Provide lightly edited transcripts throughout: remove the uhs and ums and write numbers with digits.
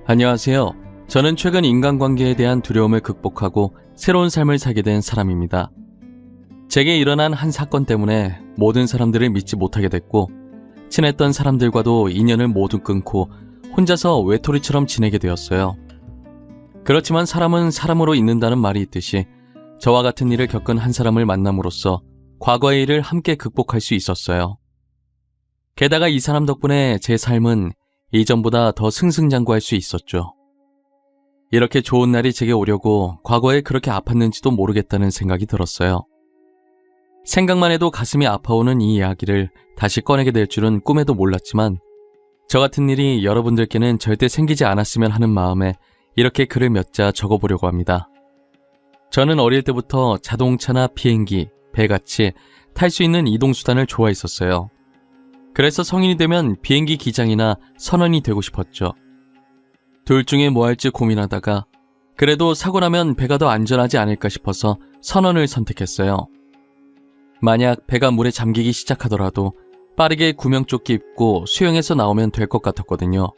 안녕하세요. 저는 최근 인간관계에 대한 두려움을 극복하고 새로운 삶을 살게 된 사람입니다. 제게 일어난 한 사건 때문에 모든 사람들을 믿지 못하게 됐고, 친했던 사람들과도 인연을 모두 끊고 혼자서 외톨이처럼 지내게 되었어요. 그렇지만 사람은 사람으로 있는다는 말이 있듯이 저와 같은 일을 겪은 한 사람을 만남으로써 과거의 일을 함께 극복할 수 있었어요. 게다가 이 사람 덕분에 제 삶은 이전보다 더 승승장구할 수 있었죠. 이렇게 좋은 날이 제게 오려고 과거에 그렇게 아팠는지도 모르겠다는 생각이 들었어요. 생각만 해도 가슴이 아파오는 이 이야기를 다시 꺼내게 될 줄은 꿈에도 몰랐지만, 저 같은 일이 여러분들께는 절대 생기지 않았으면 하는 마음에 이렇게 글을 몇 자 적어보려고 합니다. 저는 어릴 때부터 자동차나 비행기, 배같이 탈 수 있는 이동수단을 좋아했었어요. 그래서 성인이 되면 비행기 기장이나 선원이 되고 싶었죠. 둘 중에 뭐 할지 고민하다가 그래도 사고 나면 배가 더 안전하지 않을까 싶어서 선원을 선택했어요. 만약 배가 물에 잠기기 시작하더라도 빠르게 구명조끼 입고 수영해서 나오면 될 것 같았거든요.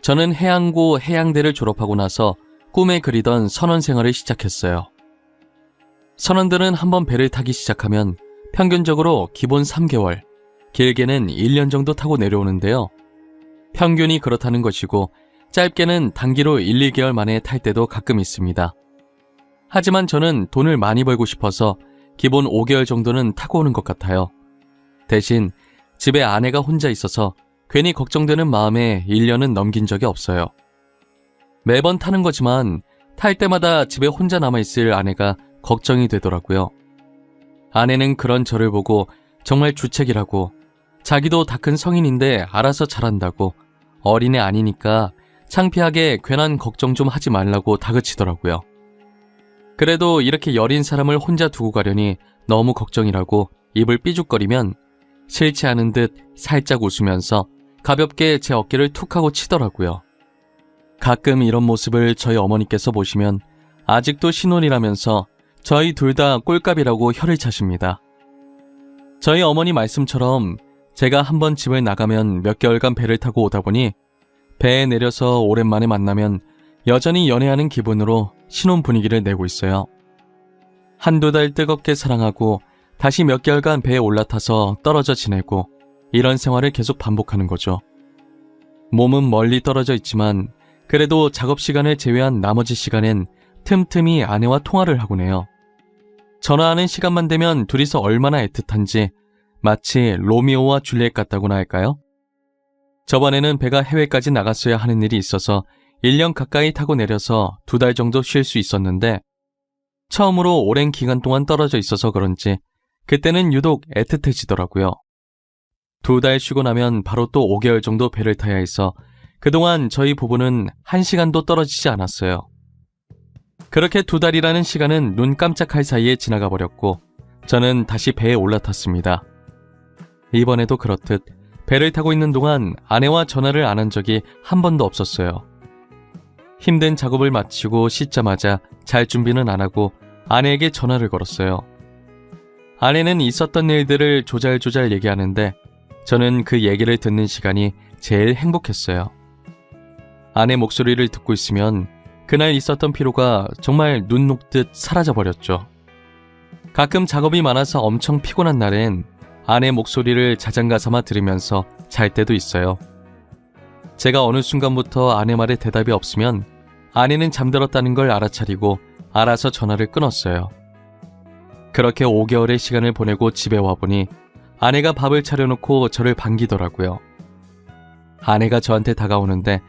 저는 해양고 해양대를 졸업하고 나서 꿈에 그리던 선원 생활을 시작했어요. 선원들은 한번 배를 타기 시작하면 평균적으로 기본 3개월, 길게는 1년 정도 타고 내려오는데요. 평균이 그렇다는 것이고 짧게는 단기로 1, 2개월 만에 탈 때도 가끔 있습니다. 하지만 저는 돈을 많이 벌고 싶어서 기본 5개월 정도는 타고 오는 것 같아요. 대신 집에 아내가 혼자 있어서 괜히 걱정되는 마음에 1년은 넘긴 적이 없어요. 매번 타는 거지만 탈 때마다 집에 혼자 남아있을 아내가 걱정이 되더라고요. 아내는 그런 저를 보고 정말 주책이라고, 자기도 다 큰 성인인데 알아서 잘한다고, 어린애 아니니까 창피하게 괜한 걱정 좀 하지 말라고 다그치더라고요. 그래도 이렇게 여린 사람을 혼자 두고 가려니 너무 걱정이라고 입을 삐죽거리면 싫지 않은 듯 살짝 웃으면서 가볍게 제 어깨를 툭 하고 치더라고요. 가끔 이런 모습을 저희 어머니께서 보시면 아직도 신혼이라면서 저희 둘 다 꼴값이라고 혀를 차십니다. 저희 어머니 말씀처럼 제가 한번 집을 나가면 몇 개월간 배를 타고 오다 보니 배에 내려서 오랜만에 만나면 여전히 연애하는 기분으로 신혼 분위기를 내고 있어요. 한두 달 뜨겁게 사랑하고 다시 몇 개월간 배에 올라타서 떨어져 지내고, 이런 생활을 계속 반복하는 거죠. 몸은 멀리 떨어져 있지만 그래도 작업 시간을 제외한 나머지 시간엔 틈틈이 아내와 통화를 하곤 해요. 전화하는 시간만 되면 둘이서 얼마나 애틋한지 마치 로미오와 줄리엣 같다고나 할까요? 저번에는 배가 해외까지 나갔어야 하는 일이 있어서 1년 가까이 타고 내려서 2달 정도 쉴 수 있었는데, 처음으로 오랜 기간 동안 떨어져 있어서 그런지 그때는 유독 애틋해지더라고요. 2달 쉬고 나면 바로 또 5개월 정도 배를 타야 해서 그동안 저희 부부는 1시간도 떨어지지 않았어요. 그렇게 2달이라는 시간은 눈 깜짝할 사이에 지나가 버렸고 저는 다시 배에 올라탔습니다. 이번에도 그렇듯 배를 타고 있는 동안 아내와 전화를 안 한 적이 한 번도 없었어요. 힘든 작업을 마치고 씻자마자 잘 준비는 안 하고 아내에게 전화를 걸었어요. 아내는 있었던 일들을 조잘조잘 얘기하는데 저는 그 얘기를 듣는 시간이 제일 행복했어요. 아내 목소리를 듣고 있으면 그날 있었던 피로가 정말 눈 녹듯 사라져버렸죠. 가끔 작업이 많아서 엄청 피곤한 날엔 아내 목소리를 자장가 삼아 들으면서 잘 때도 있어요. 제가 어느 순간부터 아내 말에 대답이 없으면 아내는 잠들었다는 걸 알아차리고 알아서 전화를 끊었어요. 그렇게 5개월의 시간을 보내고 집에 와보니 아내가 밥을 차려놓고 저를 반기더라고요. 아내가 저한테 다가오는데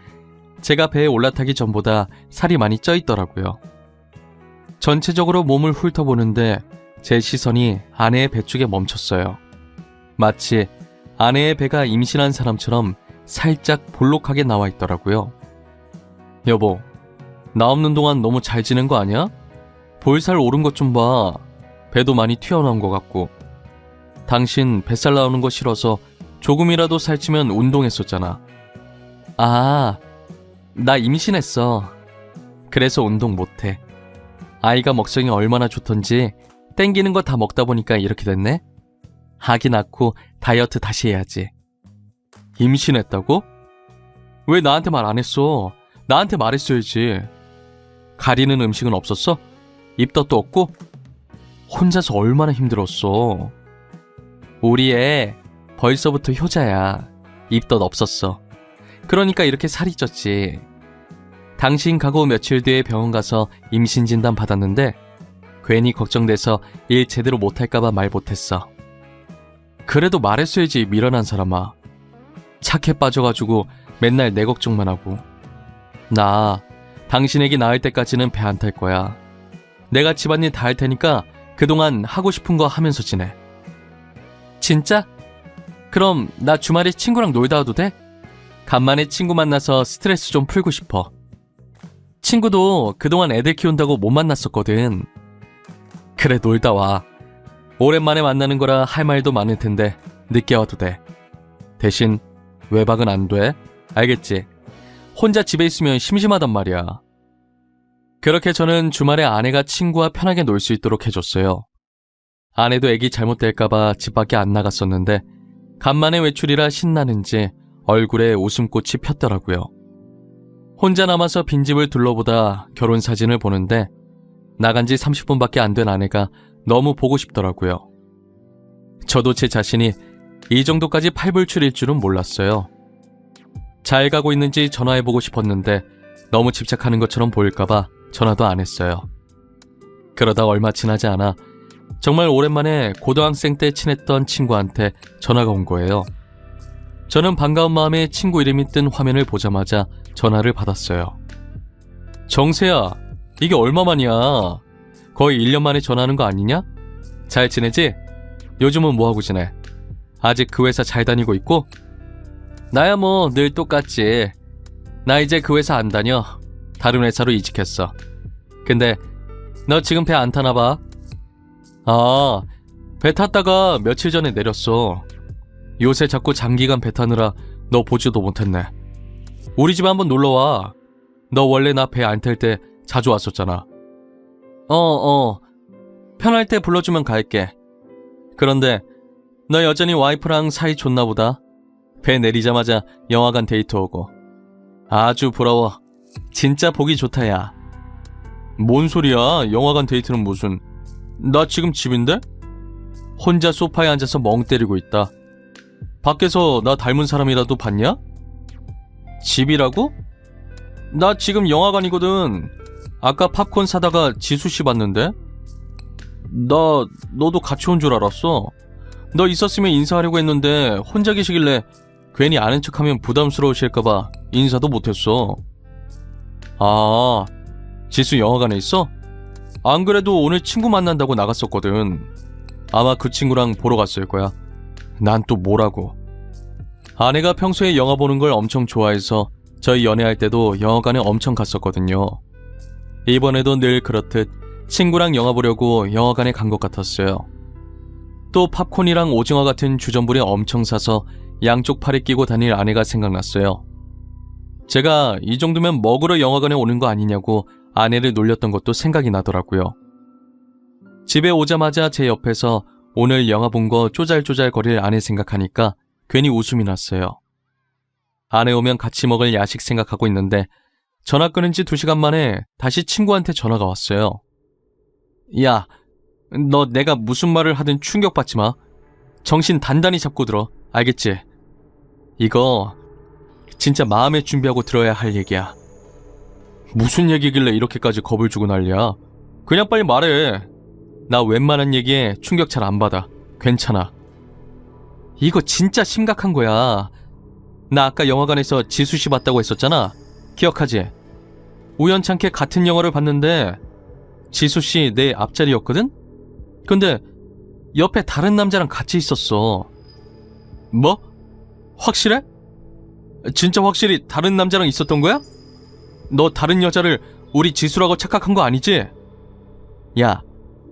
제가 배에 올라타기 전보다 살이 많이 쪄 있더라고요. 전체적으로 몸을 훑어보는데 제 시선이 아내의 배 쪽에 멈췄어요. 마치 아내의 배가 임신한 사람처럼 살짝 볼록하게 나와 있더라고요. 여보, 나 없는 동안 너무 잘 지낸 거 아니야? 볼살 오른 것 좀 봐. 배도 많이 튀어나온 것 같고. 당신 뱃살 나오는 거 싫어서 조금이라도 살찌면 운동했었잖아. 아, 나 임신했어. 그래서 운동 못해. 아이가 먹성이 얼마나 좋던지 땡기는 거 다 먹다 보니까 이렇게 됐네. 아기 낳고 다이어트 다시 해야지. 임신했다고? 왜 나한테 말 안 했어? 나한테 말했어야지. 가리는 음식은 없었어? 입덧도 없고? 혼자서 얼마나 힘들었어. 우리 애 벌써부터 효자야. 입덧 없었어. 그러니까 이렇게 살이 쪘지. 당신 가고 며칠 뒤에 병원 가서 임신 진단 받았는데 괜히 걱정돼서 일 제대로 못할까봐 말 못했어. 그래도 말했어야지, 미련한 사람아. 착해 빠져가지고 맨날 내 걱정만 하고. 나 당신 애기 낳을 때까지는 배 안 탈 거야. 내가 집안일 다 할 테니까 그동안 하고 싶은 거 하면서 지내. 진짜? 그럼 나 주말에 친구랑 놀다 와도 돼? 간만에 친구 만나서 스트레스 좀 풀고 싶어. 친구도 그동안 애들 키운다고 못 만났었거든. 그래, 놀다 와. 오랜만에 만나는 거라 할 말도 많을 텐데 늦게 와도 돼. 대신 외박은 안 돼. 알겠지? 혼자 집에 있으면 심심하단 말이야. 그렇게 저는 주말에 아내가 친구와 편하게 놀 수 있도록 해줬어요. 아내도 애기 잘못될까봐 집 밖에 안 나갔었는데 간만에 외출이라 신나는지 얼굴에 웃음꽃이 폈더라고요. 혼자 남아서 빈집을 둘러보다 결혼 사진을 보는데 나간 지 30분밖에 안 된 아내가 너무 보고 싶더라고요. 저도 제 자신이 이 정도까지 팔불출일 줄은 몰랐어요. 잘 가고 있는지 전화해보고 싶었는데 너무 집착하는 것처럼 보일까봐 전화도 안 했어요. 그러다 얼마 지나지 않아 정말 오랜만에 고등학생 때 친했던 친구한테 전화가 온 거예요. 저는 반가운 마음에 친구 이름이 뜬 화면을 보자마자 전화를 받았어요. 정세야, 이게 얼마만이야? 거의 1년 만에 전화하는 거 아니냐? 잘 지내지? 요즘은 뭐하고 지내? 아직 그 회사 잘 다니고 있고? 나야 뭐 늘 똑같지. 나 이제 그 회사 안 다녀. 다른 회사로 이직했어. 근데 너 지금 배 안 타나 봐? 아, 배 탔다가 며칠 전에 내렸어. 요새 자꾸 장기간 배 타느라 너 보지도 못했네. 우리 집에 한번 놀러와. 너 원래 나 배 안 탈 때 자주 왔었잖아. 편할 때 불러주면 갈게. 그런데 너 여전히 와이프랑 사이 좋나 보다. 배 내리자마자 영화관 데이트 오고. 아주 부러워. 진짜 보기 좋다, 야. 뭔 소리야? 영화관 데이트는 무슨. 나 지금 집인데? 혼자 소파에 앉아서 멍 때리고 있다. 밖에서 나 닮은 사람이라도 봤냐? 집이라고? 나 지금 영화관이거든. 아까 팝콘 사다가 지수씨 봤는데? 너도 같이 온 줄 알았어. 너 있었으면 인사하려고 했는데 혼자 계시길래 괜히 아는 척하면 부담스러우실까봐 인사도 못했어. 아, 지수 영화관에 있어? 안 그래도 오늘 친구 만난다고 나갔었거든. 아마 그 친구랑 보러 갔을 거야. 난 또 뭐라고. 아내가 평소에 영화 보는 걸 엄청 좋아해서 저희 연애할 때도 영화관에 엄청 갔었거든요. 이번에도 늘 그렇듯 친구랑 영화 보려고 영화관에 간 것 같았어요. 또 팝콘이랑 오징어 같은 주전부리 엄청 사서 양쪽 팔에 끼고 다닐 아내가 생각났어요. 제가 이 정도면 먹으러 영화관에 오는 거 아니냐고 아내를 놀렸던 것도 생각이 나더라고요. 집에 오자마자 제 옆에서 오늘 영화 본 거 쪼잘쪼잘 거릴 아내 생각하니까 괜히 웃음이 났어요. 아내 오면 같이 먹을 야식 생각하고 있는데 전화 끊은 지 2시간 만에 다시 친구한테 전화가 왔어요. 야, 너 내가 무슨 말을 하든 충격받지 마. 정신 단단히 잡고 들어. 알겠지? 이거 진짜 마음에 준비하고 들어야 할 얘기야. 무슨 얘기길래 이렇게까지 겁을 주고 난리야? 그냥 빨리 말해. 나 웬만한 얘기에 충격 잘 안 받아. 괜찮아. 이거 진짜 심각한 거야. 나 아까 영화관에서 지수씨 봤다고 했었잖아. 기억하지? 우연찮게 같은 영화를 봤는데 지수씨 내 앞자리였거든? 근데 옆에 다른 남자랑 같이 있었어. 뭐? 확실해? 진짜 확실히 다른 남자랑 있었던 거야? 너 다른 여자를 우리 지수라고 착각한 거 아니지? 야,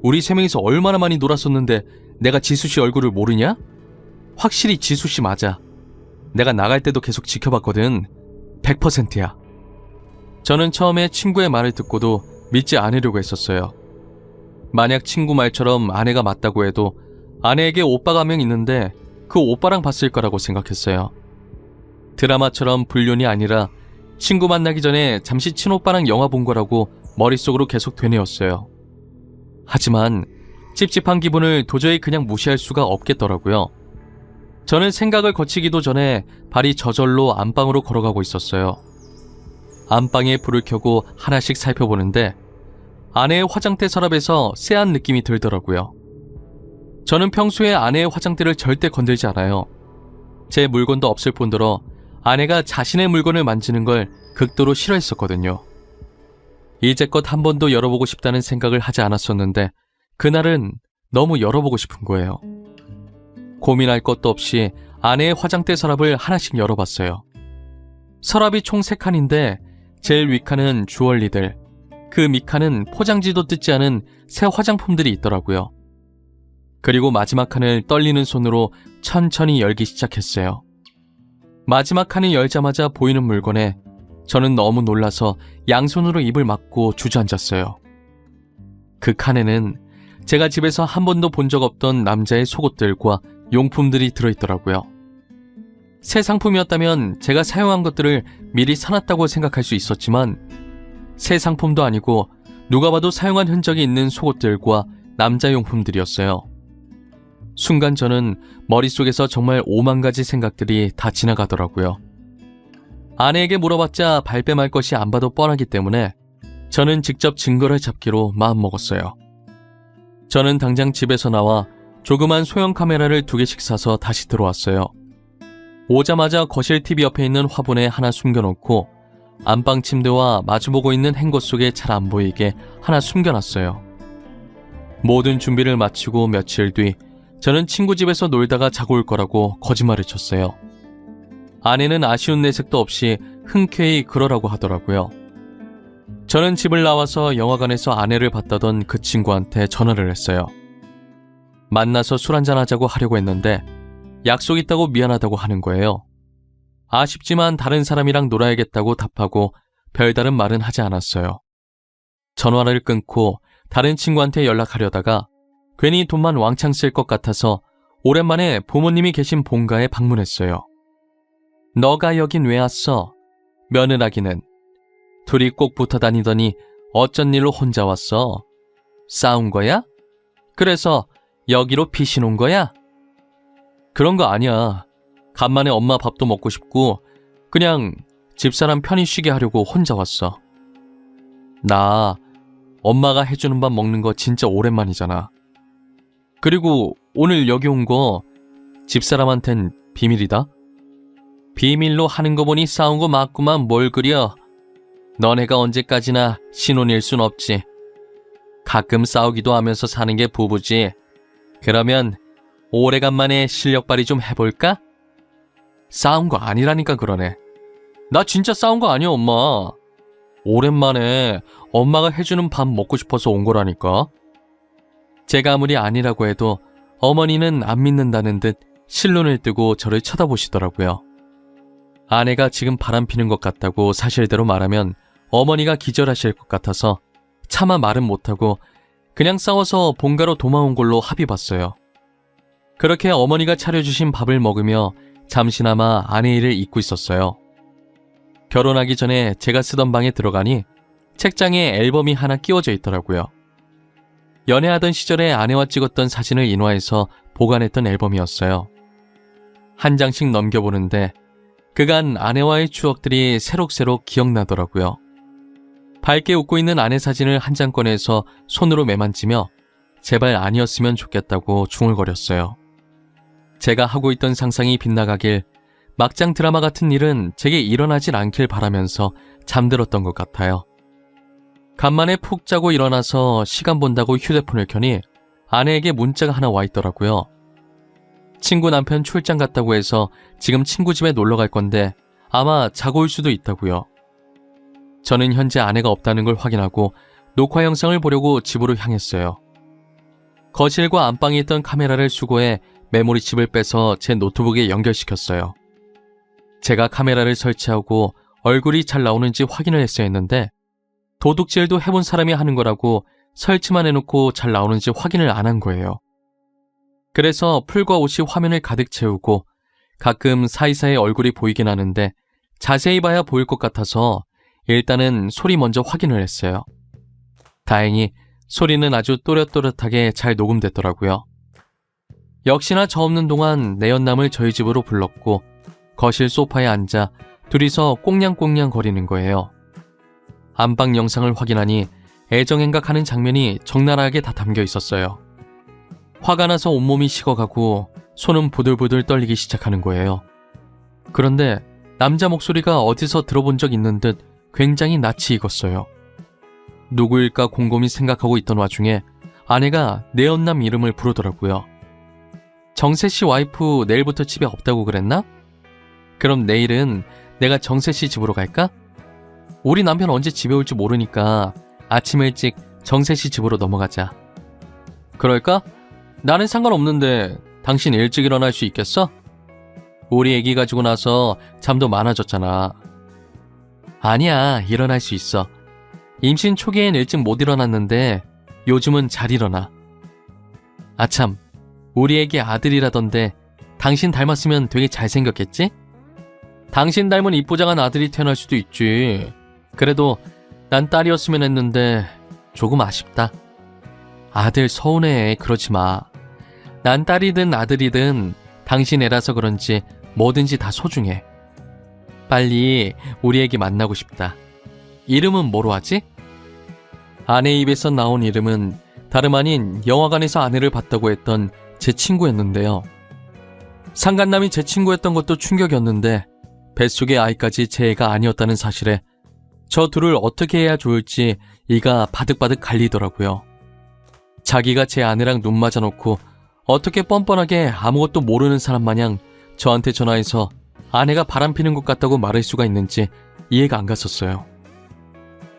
우리 3명이서 얼마나 많이 놀았었는데 내가 지수씨 얼굴을 모르냐? 확실히 지수씨 맞아. 내가 나갈 때도 계속 지켜봤거든. 100%야. 저는 처음에 친구의 말을 듣고도 믿지 않으려고 했었어요. 만약 친구 말처럼 아내가 맞다고 해도 아내에게 오빠가 한 명 있는데 그 오빠랑 봤을 거라고 생각했어요. 드라마처럼 불륜이 아니라 친구 만나기 전에 잠시 친오빠랑 영화 본 거라고 머릿속으로 계속 되뇌었어요. 하지만 찝찝한 기분을 도저히 그냥 무시할 수가 없겠더라고요. 저는 생각을 거치기도 전에 발이 저절로 안방으로 걸어가고 있었어요. 안방에 불을 켜고 하나씩 살펴보는데 아내의 화장대 서랍에서 쎄한 느낌이 들더라고요. 저는 평소에 아내의 화장대를 절대 건들지 않아요. 제 물건도 없을 뿐더러 아내가 자신의 물건을 만지는 걸 극도로 싫어했었거든요. 이제껏 한 번도 열어보고 싶다는 생각을 하지 않았었는데 그날은 너무 열어보고 싶은 거예요. 고민할 것도 없이 아내의 화장대 서랍을 하나씩 열어봤어요. 서랍이 총 3칸인데 제일 윗칸은 주얼리들, 그 밑칸은 포장지도 뜯지 않은 새 화장품들이 있더라고요. 그리고 마지막 칸을 떨리는 손으로 천천히 열기 시작했어요. 마지막 칸을 열자마자 보이는 물건에 저는 너무 놀라서 양손으로 입을 막고 주저앉았어요. 그 칸에는 제가 집에서 한 번도 본 적 없던 남자의 속옷들과 용품들이 들어있더라고요. 새 상품이었다면 제가 사용한 것들을 미리 사놨다고 생각할 수 있었지만 새 상품도 아니고 누가 봐도 사용한 흔적이 있는 속옷들과 남자 용품들이었어요. 순간 저는 머릿속에서 정말 5만 가지 생각들이 다 지나가더라고요. 아내에게 물어봤자 발뺌할 것이 안 봐도 뻔하기 때문에 저는 직접 증거를 잡기로 마음먹었어요. 저는 당장 집에서 나와 조그만 소형 카메라를 2개씩 사서 다시 들어왔어요. 오자마자 거실 TV 옆에 있는 화분에 하나 숨겨놓고 안방 침대와 마주보고 있는 행거 속에 잘 안 보이게 하나 숨겨놨어요. 모든 준비를 마치고 며칠 뒤 저는 친구 집에서 놀다가 자고 올 거라고 거짓말을 쳤어요. 아내는 아쉬운 내색도 없이 흔쾌히 그러라고 하더라고요. 저는 집을 나와서 영화관에서 아내를 봤다던 그 친구한테 전화를 했어요. 만나서 술 한잔 하자고 하려고 했는데 약속 있다고 미안하다고 하는 거예요. 아쉽지만 다른 사람이랑 놀아야겠다고 답하고 별다른 말은 하지 않았어요. 전화를 끊고 다른 친구한테 연락하려다가 괜히 돈만 왕창 쓸 것 같아서 오랜만에 부모님이 계신 본가에 방문했어요. 너가 여긴 왜 왔어? 며느라기는. 둘이 꼭 붙어 다니더니 어쩐 일로 혼자 왔어? 싸운 거야? 그래서 여기로 피신 온 거야? 그런 거 아니야. 간만에 엄마 밥도 먹고 싶고 그냥 집사람 편히 쉬게 하려고 혼자 왔어. 나 엄마가 해주는 밥 먹는 거 진짜 오랜만이잖아. 그리고 오늘 여기 온 거 집사람한텐 비밀이다. 비밀로 하는 거 보니 싸운 거 맞구만. 뭘 그려. 너네가 언제까지나 신혼일 순 없지. 가끔 싸우기도 하면서 사는 게 부부지. 그러면 오래간만에 실력 발휘 좀 해볼까? 싸운 거 아니라니까 그러네. 나 진짜 싸운 거 아니야 엄마. 오랜만에 엄마가 해주는 밥 먹고 싶어서 온 거라니까. 제가 아무리 아니라고 해도 어머니는 안 믿는다는 듯 실눈을 뜨고 저를 쳐다보시더라고요. 아내가 지금 바람피는 것 같다고 사실대로 말하면 어머니가 기절하실 것 같아서 차마 말은 못하고 그냥 싸워서 본가로 도망온 걸로 합의 봤어요. 그렇게 어머니가 차려주신 밥을 먹으며 잠시나마 아내 일을 잊고 있었어요. 결혼하기 전에 제가 쓰던 방에 들어가니 책장에 앨범이 하나 끼워져 있더라고요. 연애하던 시절에 아내와 찍었던 사진을 인화해서 보관했던 앨범이었어요. 한 장씩 넘겨보는데 그간 아내와의 추억들이 새록새록 기억나더라고요. 밝게 웃고 있는 아내 사진을 한 장 꺼내서 손으로 매만지며 제발 아니었으면 좋겠다고 중얼거렸어요. 제가 하고 있던 상상이 빗나가길 막장 드라마 같은 일은 제게 일어나질 않길 바라면서 잠들었던 것 같아요. 간만에 푹 자고 일어나서 시간 본다고 휴대폰을 켜니 아내에게 문자가 하나 와 있더라고요. 친구 남편 출장 갔다고 해서 지금 친구 집에 놀러 갈 건데 아마 자고 올 수도 있다고요. 저는 현재 아내가 없다는 걸 확인하고 녹화 영상을 보려고 집으로 향했어요. 거실과 안방에 있던 카메라를 수거해 메모리 칩을 빼서 제 노트북에 연결시켰어요. 제가 카메라를 설치하고 얼굴이 잘 나오는지 확인을 했어야 했는데 도둑질도 해본 사람이 하는 거라고 설치만 해놓고 잘 나오는지 확인을 안 한 거예요. 그래서 풀과 옷이 화면을 가득 채우고 가끔 사이사이 얼굴이 보이긴 하는데 자세히 봐야 보일 것 같아서 일단은 소리 먼저 확인을 했어요. 다행히 소리는 아주 또렷또렷하게 잘 녹음됐더라고요. 역시나 저 없는 동안 내연남을 저희 집으로 불렀고 거실 소파에 앉아 둘이서 꽁냥꽁냥 거리는 거예요. 안방 영상을 확인하니 애정행각하는 장면이 적나라하게 다 담겨 있었어요. 화가 나서 온몸이 식어가고 손은 부들부들 떨리기 시작하는 거예요. 그런데 남자 목소리가 어디서 들어본 적 있는 듯 굉장히 낯이 익었어요. 누구일까 곰곰이 생각하고 있던 와중에 아내가 내연남 이름을 부르더라고요. 정세씨 와이프 내일부터 집에 없다고 그랬나? 그럼 내일은 내가 정세씨 집으로 갈까? 우리 남편 언제 집에 올지 모르니까 아침 일찍 정세씨 집으로 넘어가자. 그럴까? 나는 상관없는데 당신 일찍 일어날 수 있겠어? 우리 애기 가지고 나서 잠도 많아졌잖아. 아니야, 일어날 수 있어. 임신 초기엔 일찍 못 일어났는데 요즘은 잘 일어나. 아참, 우리 애기 아들이라던데 당신 닮았으면 되게 잘생겼겠지? 당신 닮은 이쁘장한 아들이 태어날 수도 있지. 그래도 난 딸이었으면 했는데 조금 아쉽다. 아들 서운해, 그러지 마. 난 딸이든 아들이든 당신 애라서 그런지 뭐든지 다 소중해. 빨리 우리 애기 만나고 싶다. 이름은 뭐로 하지? 아내 입에서 나온 이름은 다름 아닌 영화관에서 아내를 봤다고 했던 제 친구였는데요. 상간남이 제 친구였던 것도 충격이었는데 뱃속의 아이까지 제 애가 아니었다는 사실에 저 둘을 어떻게 해야 좋을지 이가 바득바득 갈리더라고요. 자기가 제 아내랑 눈 맞아놓고 어떻게 뻔뻔하게 아무것도 모르는 사람 마냥 저한테 전화해서 아내가 바람피는 것 같다고 말할 수가 있는지 이해가 안 갔었어요.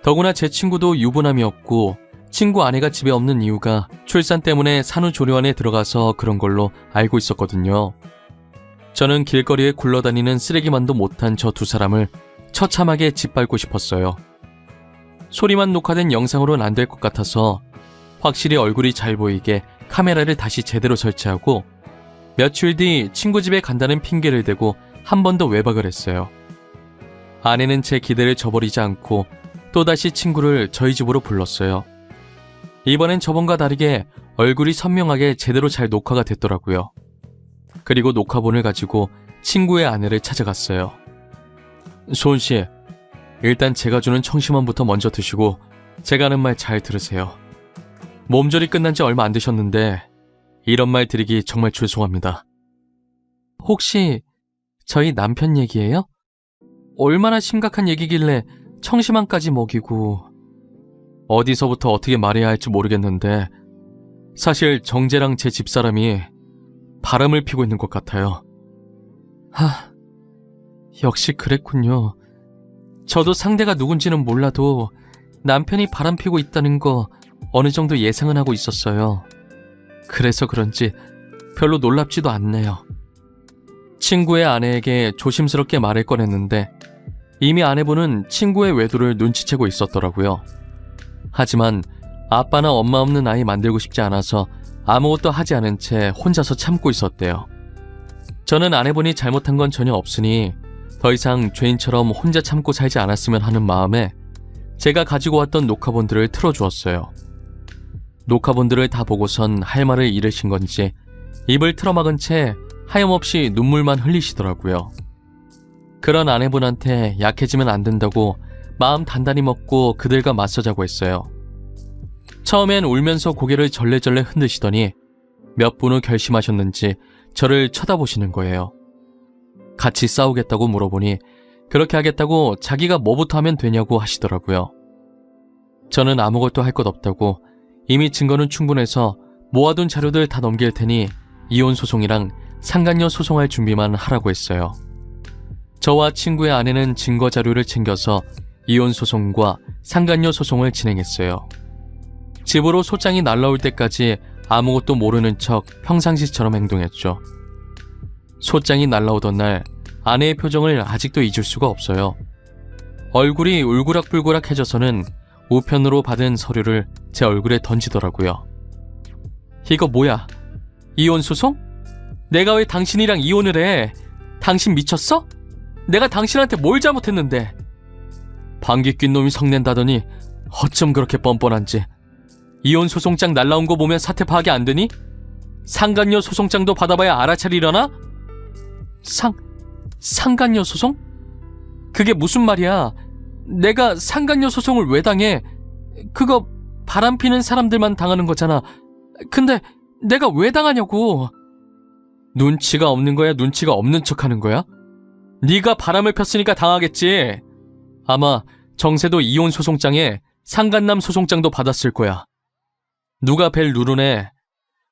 더구나 제 친구도 유부남이었고 친구 아내가 집에 없는 이유가 출산 때문에 산후조리원에 들어가서 그런 걸로 알고 있었거든요. 저는 길거리에 굴러다니는 쓰레기만도 못한 저 두 사람을 처참하게 짓밟고 싶었어요. 소리만 녹화된 영상으로는 안 될 것 같아서 확실히 얼굴이 잘 보이게 카메라를 다시 제대로 설치하고 며칠 뒤 친구 집에 간다는 핑계를 대고 한 번 더 외박을 했어요. 아내는 제 기대를 저버리지 않고 또다시 친구를 저희 집으로 불렀어요. 이번엔 저번과 다르게 얼굴이 선명하게 제대로 잘 녹화가 됐더라고요. 그리고 녹화본을 가지고 친구의 아내를 찾아갔어요. 소은씨, 일단 제가 주는 청심환부터 먼저 드시고 제가 하는 말 잘 들으세요. 몸조리 끝난 지 얼마 안 되셨는데 이런 말 드리기 정말 죄송합니다. 혹시 저희 남편 얘기예요? 얼마나 심각한 얘기길래 청심환까지 먹이고... 어디서부터 어떻게 말해야 할지 모르겠는데 사실 정재랑 제 집사람이 바람을 피고 있는 것 같아요. 역시 그랬군요. 저도 상대가 누군지는 몰라도 남편이 바람 피고 있다는 거 어느 정도 예상은 하고 있었어요. 그래서 그런지 별로 놀랍지도 않네요. 친구의 아내에게 조심스럽게 말을 꺼냈는데 이미 아내분은 친구의 외도를 눈치채고 있었더라고요. 하지만 아빠나 엄마 없는 아이 만들고 싶지 않아서 아무것도 하지 않은 채 혼자서 참고 있었대요. 저는 아내분이 잘못한 건 전혀 없으니 더 이상 죄인처럼 혼자 참고 살지 않았으면 하는 마음에 제가 가지고 왔던 녹화본들을 틀어주었어요. 녹화본들을 다 보고선 할 말을 잃으신 건지 입을 틀어막은 채 하염없이 눈물만 흘리시더라고요. 그런 아내분한테 약해지면 안 된다고 마음 단단히 먹고 그들과 맞서자고 했어요. 처음엔 울면서 고개를 절레절레 흔드시더니 몇 분 후 결심하셨는지 저를 쳐다보시는 거예요. 같이 싸우겠다고 물어보니 그렇게 하겠다고 자기가 뭐부터 하면 되냐고 하시더라고요. 저는 아무것도 할 것 없다고 이미 증거는 충분해서 모아둔 자료들 다 넘길 테니 이혼 소송이랑 상간녀 소송할 준비만 하라고 했어요. 저와 친구의 아내는 증거 자료를 챙겨서 이혼 소송과 상간녀 소송을 진행했어요. 집으로 소장이 날라올 때까지 아무것도 모르는 척 평상시처럼 행동했죠. 소장이 날라오던 날 아내의 표정을 아직도 잊을 수가 없어요. 얼굴이 울그락불그락해져서는 우편으로 받은 서류를 제 얼굴에 던지더라고요. 이거 뭐야? 이혼 소송? 내가 왜 당신이랑 이혼을 해? 당신 미쳤어? 내가 당신한테 뭘 잘못했는데. 방귀 낀 놈이 성낸다더니 어쩜 그렇게 뻔뻔한지. 이혼 소송장 날라온 거 보면 사태 파악이 안 되니? 상간녀 소송장도 받아봐야 알아차리려나? 상간녀 소송? 그게 무슨 말이야? 내가 상간녀 소송을 왜 당해? 그거 바람피는 사람들만 당하는 거잖아. 근데 내가 왜 당하냐고. 눈치가 없는 거야? 눈치가 없는 척하는 거야? 네가 바람을 폈으니까 당하겠지. 아마 정세도 이혼 소송장에 상간남 소송장도 받았을 거야. 누가 벨 누르네.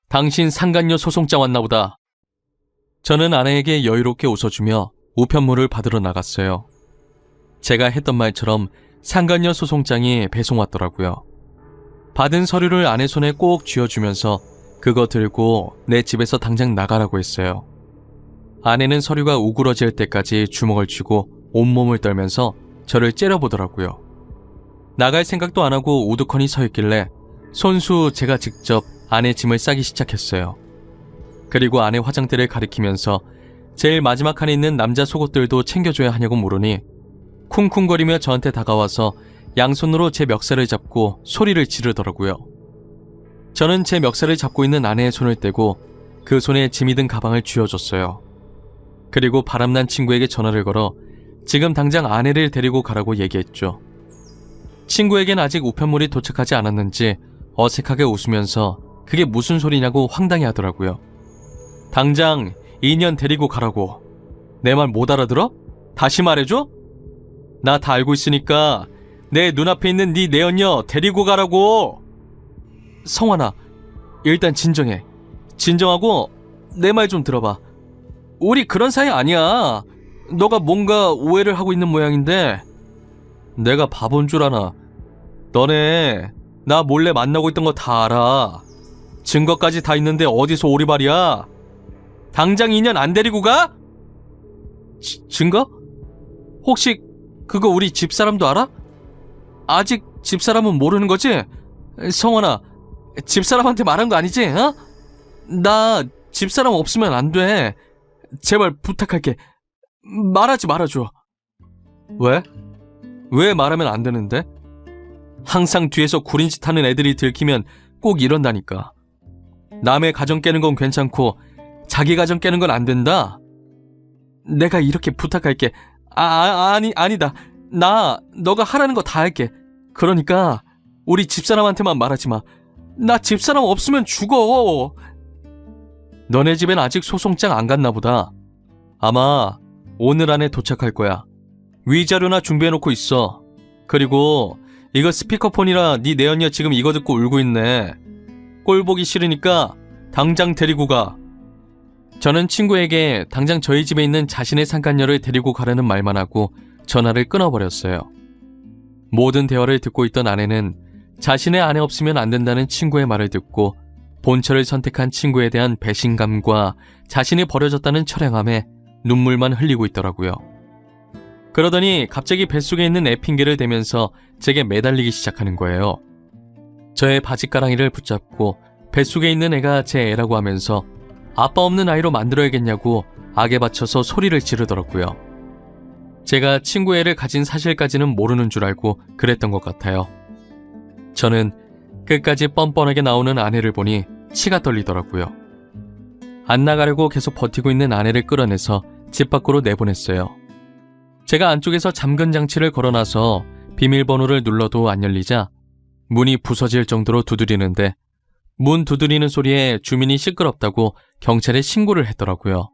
당신 상간녀 소송장 왔나 보다. 저는 아내에게 여유롭게 웃어주며 우편물을 받으러 나갔어요. 제가 했던 말처럼 상간녀 소송장이 배송 왔더라고요. 받은 서류를 아내 손에 꼭 쥐어주면서 그거 들고 내 집에서 당장 나가라고 했어요. 아내는 서류가 우그러질 때까지 주먹을 쥐고 온몸을 떨면서 저를 째려보더라고요. 나갈 생각도 안 하고 우두커니 서 있길래 손수 제가 직접 아내 짐을 싸기 시작했어요. 그리고 아내 화장대를 가리키면서 제일 마지막 칸에 있는 남자 속옷들도 챙겨줘야 하냐고 물으니 쿵쿵거리며 저한테 다가와서 양손으로 제 멱살을 잡고 소리를 지르더라고요. 저는 제 멱살을 잡고 있는 아내의 손을 떼고 그 손에 짐이 든 가방을 쥐어줬어요. 그리고 바람난 친구에게 전화를 걸어 지금 당장 아내를 데리고 가라고 얘기했죠. 친구에겐 아직 우편물이 도착하지 않았는지 어색하게 웃으면서 그게 무슨 소리냐고 황당해 하더라고요. 당장 2년 데리고 가라고. 내 말 못 알아들어? 다시 말해줘? 나 다 알고 있으니까 내 눈앞에 있는 네 내연녀 데리고 가라고. 성환아, 일단 진정해. 진정하고 내 말 좀 들어봐. 우리 그런 사이 아니야. 너가 뭔가 오해를 하고 있는 모양인데. 내가 바본 줄 아나. 너네 나 몰래 만나고 있던 거 다 알아. 증거까지 다 있는데 어디서 오리발이야. 당장 2년 안 데리고 가? 증거? 혹시 그거 우리 집사람도 알아? 아직 집사람은 모르는 거지? 성원아, 집사람한테 말한 거 아니지? 어? 나 집사람 없으면 안 돼. 제발 부탁할게. 말하지 말아줘. 왜? 왜 말하면 안 되는데? 항상 뒤에서 구린 짓 하는 애들이 들키면 꼭 이런다니까. 남의 가정 깨는 건 괜찮고 자기 가정 깨는 건 안 된다? 내가 이렇게 부탁할게. 아니다. 나 너가 하라는 거 다 할게. 그러니까 우리 집사람한테만 말하지 마. 나 집사람 없으면 죽어. 너네 집엔 아직 소송장 안 갔나 보다. 아마 오늘 안에 도착할 거야. 위자료나 준비해놓고 있어. 그리고 이거 스피커폰이라 네 내연녀 지금 이거 듣고 울고 있네. 꼴 보기 싫으니까 당장 데리고 가. 저는 친구에게 당장 저희 집에 있는 자신의 상간녀를 데리고 가라는 말만 하고 전화를 끊어버렸어요. 모든 대화를 듣고 있던 아내는 자신의 아내 없으면 안 된다는 친구의 말을 듣고 본처를 선택한 친구에 대한 배신감과 자신이 버려졌다는 처량함에 눈물만 흘리고 있더라고요. 그러더니 갑자기 뱃속에 있는 애 핑계를 대면서 제게 매달리기 시작하는 거예요. 저의 바지가랑이를 붙잡고 뱃속에 있는 애가 제 애라고 하면서 아빠 없는 아이로 만들어야겠냐고 악에 받쳐서 소리를 지르더라고요. 제가 친구 애를 가진 사실까지는 모르는 줄 알고 그랬던 것 같아요. 저는 끝까지 뻔뻔하게 나오는 아내를 보니 치가 떨리더라고요. 안 나가려고 계속 버티고 있는 아내를 끌어내서 집 밖으로 내보냈어요. 제가 안쪽에서 잠근 장치를 걸어놔서 비밀번호를 눌러도 안 열리자 문이 부서질 정도로 두드리는데 문 두드리는 소리에 주민이 시끄럽다고 경찰에 신고를 했더라고요.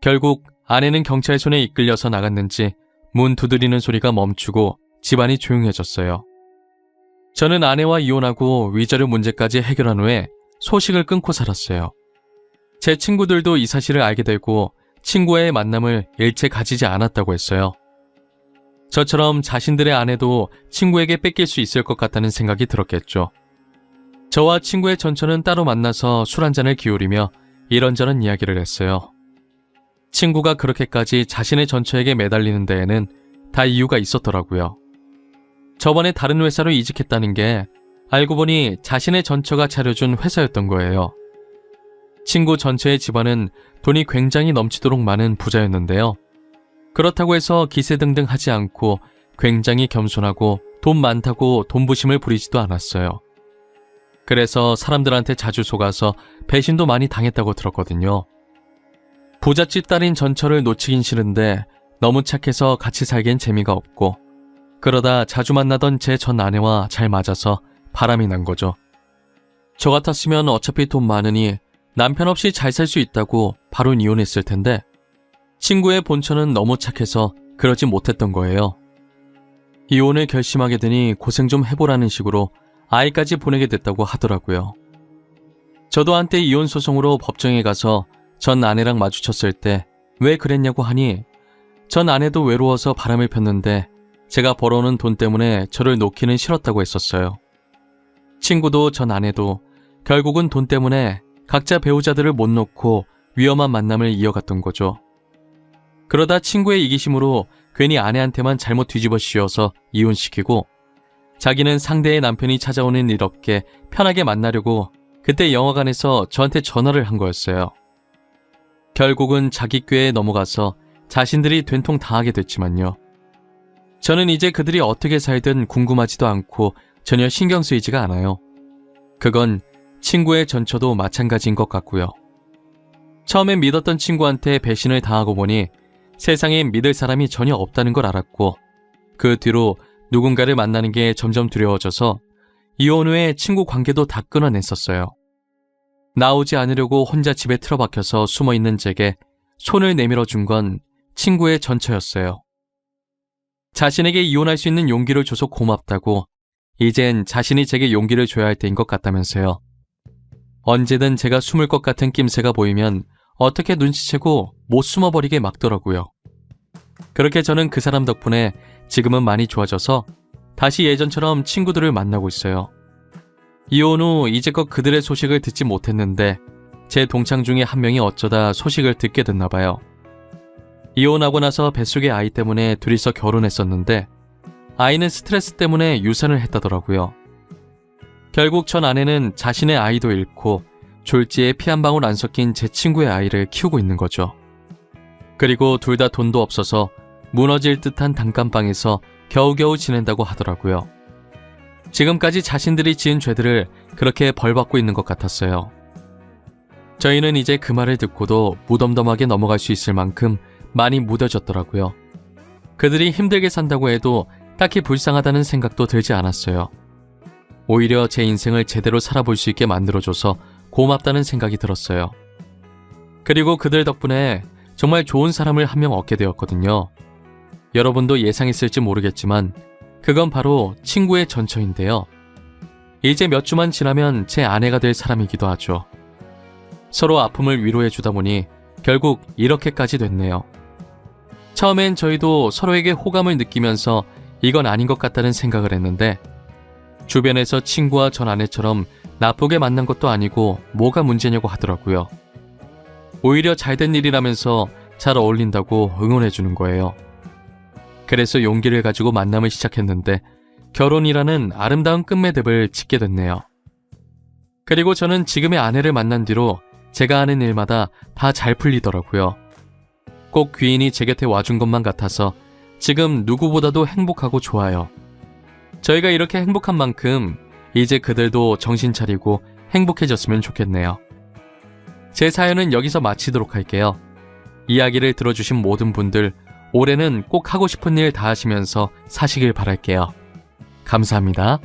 결국 아내는 경찰 손에 이끌려서 나갔는지 문 두드리는 소리가 멈추고 집안이 조용해졌어요. 저는 아내와 이혼하고 위자료 문제까지 해결한 후에 소식을 끊고 살았어요. 제 친구들도 이 사실을 알게 되고 친구와의 만남을 일체 가지지 않았다고 했어요. 저처럼 자신들의 아내도 친구에게 뺏길 수 있을 것 같다는 생각이 들었겠죠. 저와 친구의 전처는 따로 만나서 술 한잔을 기울이며 이런저런 이야기를 했어요. 친구가 그렇게까지 자신의 전처에게 매달리는 데에는 다 이유가 있었더라고요. 저번에 다른 회사로 이직했다는 게 알고 보니 자신의 전처가 차려준 회사였던 거예요. 친구 전처의 집안은 돈이 굉장히 넘치도록 많은 부자였는데요. 그렇다고 해서 기세등등하지 않고 굉장히 겸손하고 돈 많다고 돈부심을 부리지도 않았어요. 그래서 사람들한테 자주 속아서 배신도 많이 당했다고 들었거든요. 부잣집 딸인 전처를 놓치긴 싫은데 너무 착해서 같이 살기엔 재미가 없고, 그러다 자주 만나던 제 전 아내와 잘 맞아서 바람이 난 거죠. 저 같았으면 어차피 돈 많으니 남편 없이 잘 살 수 있다고 바로 이혼했을 텐데, 친구의 본처는 너무 착해서 그러지 못했던 거예요. 이혼을 결심하게 되니 고생 좀 해보라는 식으로 아이까지 보내게 됐다고 하더라고요. 저도 한때 이혼 소송으로 법정에 가서 전 아내랑 마주쳤을 때 왜 그랬냐고 하니, 전 아내도 외로워서 바람을 폈는데 제가 벌어오는 돈 때문에 저를 놓기는 싫었다고 했었어요. 친구도 전 아내도 결국은 돈 때문에 각자 배우자들을 못 놓고 위험한 만남을 이어갔던 거죠. 그러다 친구의 이기심으로 괜히 아내한테만 잘못 뒤집어 씌워서 이혼시키고, 자기는 상대의 남편이 찾아오는 일 없게 편하게 만나려고 그때 영화관에서 저한테 전화를 한 거였어요. 결국은 자기 꾀에 넘어가서 자신들이 된통 당하게 됐지만요. 저는 이제 그들이 어떻게 살든 궁금하지도 않고 전혀 신경 쓰이지가 않아요. 그건 친구의 전처도 마찬가지인 것 같고요. 처음엔 믿었던 친구한테 배신을 당하고 보니 세상엔 믿을 사람이 전혀 없다는 걸 알았고, 그 뒤로 누군가를 만나는 게 점점 두려워져서 이혼 후에 친구 관계도 다 끊어냈었어요. 나오지 않으려고 혼자 집에 틀어박혀서 숨어있는 제게 손을 내밀어 준 건 친구의 전처였어요. 자신에게 이혼할 수 있는 용기를 줘서 고맙다고, 이젠 자신이 제게 용기를 줘야 할 때인 것 같다면서요. 언제든 제가 숨을 것 같은 낌새가 보이면 어떻게 눈치채고 못 숨어버리게 막더라고요. 그렇게 저는 그 사람 덕분에 지금은 많이 좋아져서 다시 예전처럼 친구들을 만나고 있어요. 이혼 후 이제껏 그들의 소식을 듣지 못했는데 제 동창 중에 한 명이 어쩌다 소식을 듣게 됐나 봐요. 이혼하고 나서 뱃속의 아이 때문에 둘이서 결혼했었는데 아이는 스트레스 때문에 유산을 했다더라고요. 결국 전 아내는 자신의 아이도 잃고 졸지에 피 한 방울 안 섞인 제 친구의 아이를 키우고 있는 거죠. 그리고 둘 다 돈도 없어서 무너질 듯한 단칸방에서 겨우겨우 지낸다고 하더라고요. 지금까지 자신들이 지은 죄들을 그렇게 벌받고 있는 것 같았어요. 저희는 이제 그 말을 듣고도 무덤덤하게 넘어갈 수 있을 만큼 많이 무뎌졌더라고요. 그들이 힘들게 산다고 해도 딱히 불쌍하다는 생각도 들지 않았어요. 오히려 제 인생을 제대로 살아볼 수 있게 만들어줘서 고맙다는 생각이 들었어요. 그리고 그들 덕분에 정말 좋은 사람을 한 명 얻게 되었거든요. 여러분도 예상했을지 모르겠지만 그건 바로 친구의 전처인데요. 이제 몇 주만 지나면 제 아내가 될 사람이기도 하죠. 서로 아픔을 위로해 주다 보니 결국 이렇게까지 됐네요. 처음엔 저희도 서로에게 호감을 느끼면서 이건 아닌 것 같다는 생각을 했는데, 주변에서 친구와 전 아내처럼 나쁘게 만난 것도 아니고 뭐가 문제냐고 하더라고요. 오히려 잘된 일이라면서 잘 어울린다고 응원해 주는 거예요. 그래서 용기를 가지고 만남을 시작했는데 결혼이라는 아름다운 끝맺음을 짓게 됐네요. 그리고 저는 지금의 아내를 만난 뒤로 제가 하는 일마다 다 잘 풀리더라고요. 꼭 귀인이 제 곁에 와준 것만 같아서 지금 누구보다도 행복하고 좋아요. 저희가 이렇게 행복한 만큼 이제 그들도 정신 차리고 행복해졌으면 좋겠네요. 제 사연은 여기서 마치도록 할게요. 이야기를 들어주신 모든 분들, 올해는 꼭 하고 싶은 일 다 하시면서 사시길 바랄게요. 감사합니다.